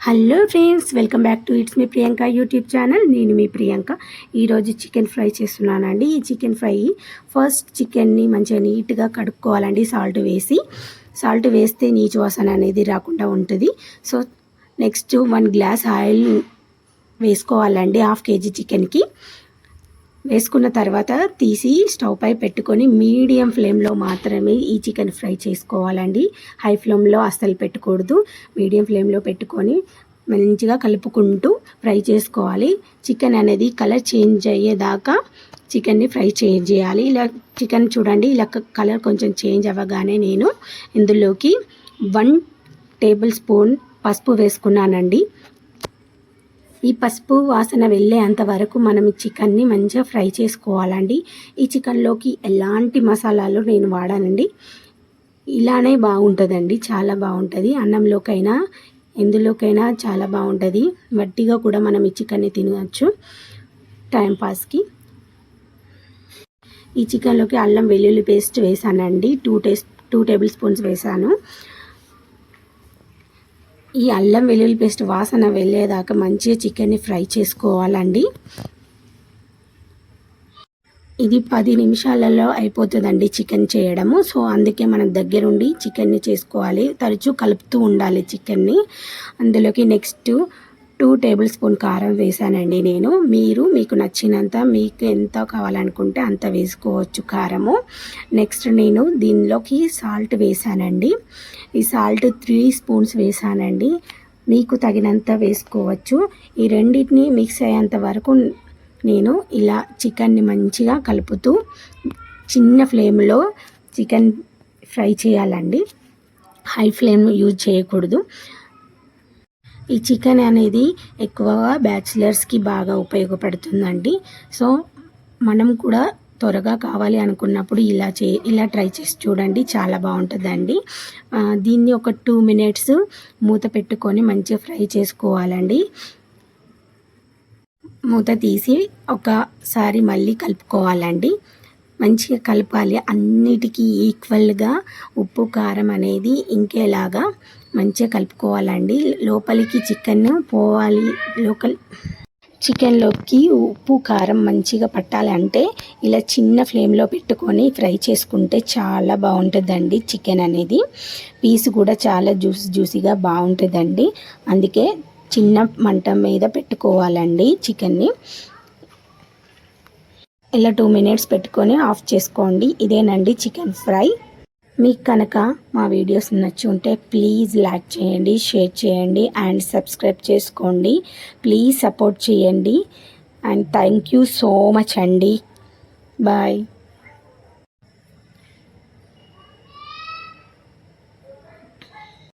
Hello friends, welcome back to it's me Priyanka YouTube channel. నేను మీ ప్రియాంక. ఈరోజు chicken fry చేస్తున్నానండి. ఈ చికెన్ ఫ్రై ఫస్ట్ చికెన్ని మంచిగా నీట్గా కడుక్కోవాలండి. సాల్ట్ వేస్తే నీచు వాసన అనేది రాకుండా ఉంటుంది. సో నెక్స్ట్ 1 గ్లాస్ ఆయిల్ వేసుకోవాలండి 1/2 kg చికెన్కి. వేసుకున్న తర్వాత తీసి స్టవ్ పై పెట్టుకొని మీడియం ఫ్లేమ్లో మాత్రమే ఈ చికెన్ ఫ్రై చేసుకోవాలండి. హై ఫ్లేమ్లో అస్సలు పెట్టకూడదు. మీడియం ఫ్లేమ్లో పెట్టుకొని మంచిగా కలుపుకుంటూ ఫ్రై చేసుకోవాలి. చికెన్ అనేది కలర్ చేంజ్ అయ్యేదాకా చికెన్ని ఫ్రై చేయాలి. ఇలా చికెన్ చూడండి, ఇలా కలర్ కొంచెం చేంజ్ అవ్వగానే నేను ఇందులోకి 1 టేబుల్ స్పూన్ పసుపు వేసుకున్నానండి. ఈ పసుపు వాసన వెళ్ళేంత వరకు మనం ఈ చికెన్ని మంచిగా ఫ్రై చేసుకోవాలండి. ఈ చికెన్లోకి ఎలాంటి మసాలాలు నేను వాడానండి. ఇలానే బాగుంటుందండి, చాలా బాగుంటుంది. అన్నంలోకైనా ఎందులోకైనా చాలా బాగుంటుంది. వట్టిగా కూడా మనం ఈ చికెన్ని తినవచ్చు టైంపాస్కి. ఈ చికెన్లోకి అల్లం వెల్లుల్లి పేస్ట్ వేసానండి. 2 టేబుల్ స్పూన్స్ వేసాను. ఈ అల్లం వెల్లుల్లి పేస్ట్ వాసన వెళ్ళేదాకా మంచిగా చికెన్ని ఫ్రై చేసుకోవాలండి. ఇది 10 నిమిషాలలో అయిపోతుందండి చికెన్ చేయడము. సో అందుకే మనం దగ్గరుండి చికెన్ని చేసుకోవాలి. తరచూ కలుపుతూ ఉండాలి చికెన్ని. అందులోకి నెక్స్ట్ 2 టేబుల్ స్పూన్ కారం వేసానండి నేను. మీకు నచ్చినంత, మీకు ఎంత కావాలనుకుంటే అంత వేసుకోవచ్చు కారము. నెక్స్ట్ నేను దీనిలోకి సాల్ట్ వేసానండి. ఈ సాల్ట్ 3 స్పూన్స్ వేసానండి. మీకు తగినంత వేసుకోవచ్చు. ఈ రెండింటిని మిక్స్ అయ్యేంత వరకు నేను ఇలా చికెన్ని మంచిగా కలుపుతూ చిన్న ఫ్లేమ్లో చికెన్ ఫ్రై చేయాలండి. హై ఫ్లేమ్ యూజ్ చేయకూడదు. ఈ చికెన్ అనేది ఎక్కువగా బ్యాచిలర్స్కి బాగా ఉపయోగపడుతుందండి. సో మనం కూడా త్వరగా కావాలి అనుకున్నప్పుడు ఇలా ట్రై చేసి చూడండి, చాలా బాగుంటుందండి. దీన్ని ఒక 2 మినిట్స్ మూత పెట్టుకొని మంచిగా ఫ్రై చేసుకోవాలండి. మూత తీసి ఒకసారి మళ్ళీ కలుపుకోవాలండి. మంచిగా కలపాలి. అన్నిటికీ ఈక్వల్గా ఉప్పు కారం అనేది ఇంకేలాగా మంచిగా కలుపుకోవాలండి. లోపలికి చికెన్ పోవాలి. చికెన్లోకి ఉప్పు కారం మంచిగా పట్టాలి అంటే ఇలా చిన్న ఫ్లేమ్లో పెట్టుకొని ఫ్రై చేసుకుంటే చాలా బాగుంటుందండి. చికెన్ అనేది పీస్ కూడా చాలా జ్యూసీగా బాగుంటుందండి. అందుకే చిన్న మంట మీద పెట్టుకోవాలండి చికెన్ని. ఇలా 2 మినిట్స్ పెట్టుకొని ఆఫ్ చేసుకోండి. ఇదేనండి చికెన్ ఫ్రై. మీకు కనుక మా వీడియోస్ నచ్చి ఉంటే ప్లీజ్ లైక్ చేయండి, షేర్ చేయండి అండ్ సబ్స్క్రైబ్ చేసుకోండి. ప్లీజ్ సపోర్ట్ చేయండి and thank you so much అండి. బాయ్.